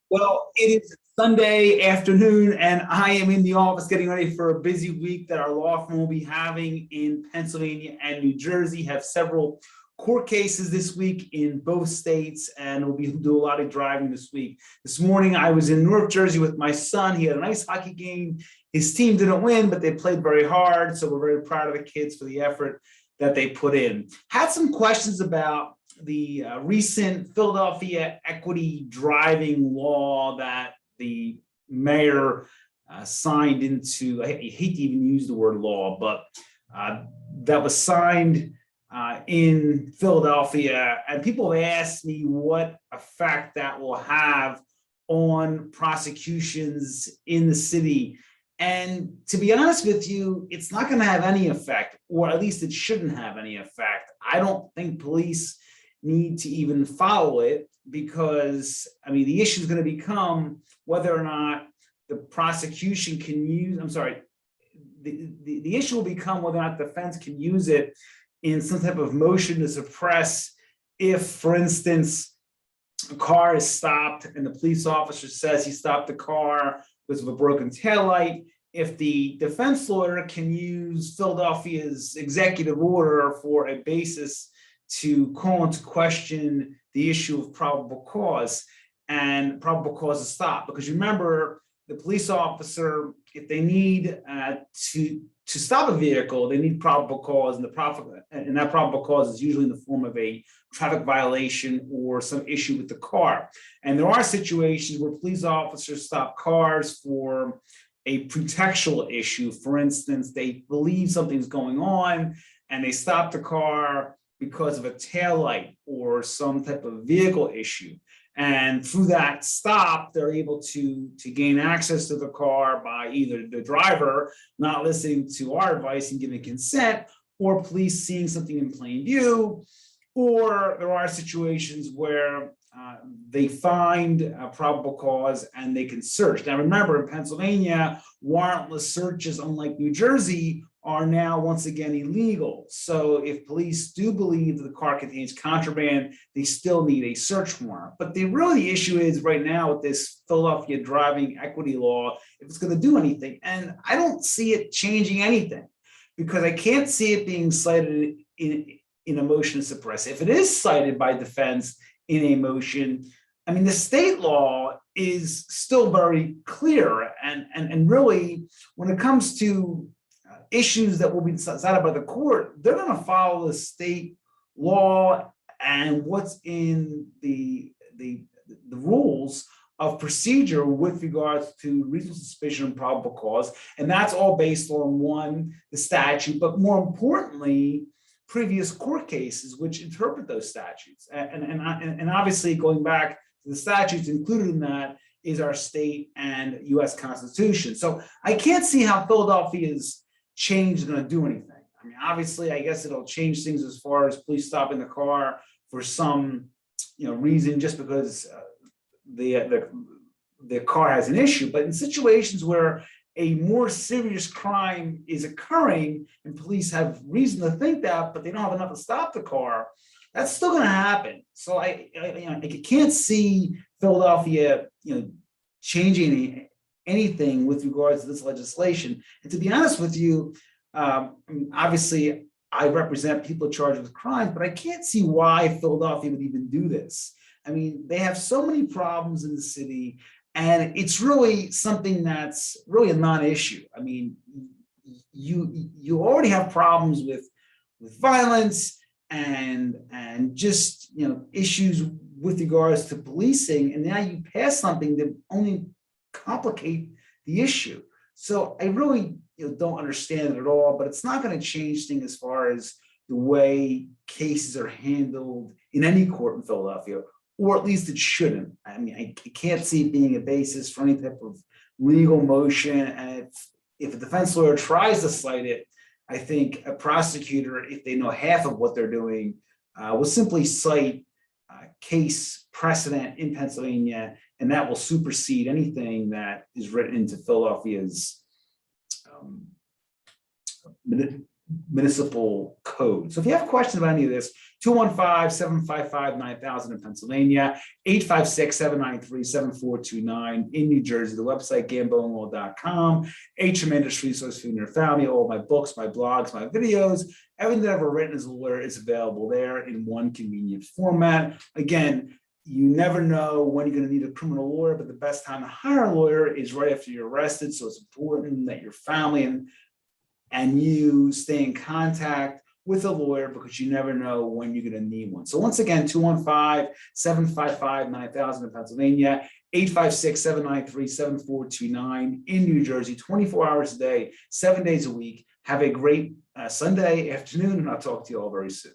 Well, it is Sunday afternoon, and I am in the office getting ready for a busy week that our law firm will be having in Pennsylvania and New Jersey. Have several court cases this week in both states, and we'll be do a lot of driving this week. This morning, I was in North Jersey with my son. He had an ice hockey game. His team didn't win, but they played very hard, so we're very proud of the kids for the effort that they put in. Had some questions about the recent Philadelphia equity driving law that the mayor signed into. I hate to even use the word law, but that was signed in Philadelphia. And people have asked me what effect that will have on prosecutions in the city. And to be honest with you, it's not going to have any effect, or at least it shouldn't have any effect. I don't think police need to even follow it, because I mean the issue is going to become whether or not the prosecution can use, the issue will become whether or not the defense can use it in some type of motion to suppress. If, for instance, a car is stopped and the police officer says he stopped the car because of a broken taillight, if the defense lawyer can use Philadelphia's executive order for a basis to call into question the issue of probable cause and probable cause to stop. Because remember, the police officer, if they need to stop a vehicle, they need probable cause, and that probable cause is usually in the form of a traffic violation or some issue with the car. And there are situations where police officers stop cars for a pretextual issue. For instance, they believe something's going on and they stop the car because of a taillight or some type of vehicle issue. And through that stop, they're able to gain access to the car by either the driver not listening to our advice and giving consent, or police seeing something in plain view. Or there are situations where they find a probable cause and they can search. Now, remember, in Pennsylvania, warrantless searches, unlike New Jersey, are now once again illegal. So if police do believe that the car contains contraband, they still need a search warrant. But the issue is right now with this Philadelphia driving equity law, if it's going to do anything. And I don't see it changing anything, because I can't see it being cited in a motion to suppress. If it is cited by defense in a motion, I mean, the state law is still very clear. And really, when it comes to issues that will be decided by the court, they're going to follow the state law and what's in the rules of procedure with regards to reasonable suspicion and probable cause. And that's all based on, one, the statute, but more importantly, previous court cases which interpret those statutes. And obviously, going back to the statutes included in that is our state and US Constitution. So I can't see how Philadelphia's change is going to do anything. I mean, obviously, I guess it'll change things as far as police stopping the car for some, reason, just because the car has an issue. But in situations where a more serious crime is occurring and police have reason to think that, but they don't have enough to stop the car, that's still going to happen. So I can't see Philadelphia, changing anything with regards to this legislation. And to be honest with you, obviously I represent people charged with crimes, but I can't see why Philadelphia would even do this. I mean, they have so many problems in the city, and it's really something that's really a non-issue. I mean, you already have problems with violence and just issues with regards to policing, and now you pass something that only complicate the issue. So I really don't understand it at all, but it's not going to change things as far as the way cases are handled in any court in Philadelphia, or at least it shouldn't. I mean, I can't see it being a basis for any type of legal motion. And if a defense lawyer tries to cite it, I think a prosecutor, if they know half of what they're doing, will simply cite case precedent in Pennsylvania, and that will supersede anything that is written into Philadelphia's municipal code. So if you have questions about any of this, 215-755-9000 in Pennsylvania, 856-793-7429 in New Jersey, the website gambonelaw.com, a tremendous resource for you and your family. All my books, my blogs, my videos, everything that I've ever written as a lawyer is available there in one convenient format. Again, you never know when you're going to need a criminal lawyer, but the best time to hire a lawyer is right after you're arrested. So it's important that your family and you stay in contact with a lawyer because you never know when you're going to need one. So once again, 215-755-9000 in Pennsylvania, 856-793-7429 in New Jersey, 24 hours a day, 7 days a week. Have a great Sunday afternoon, and I'll talk to you all very soon.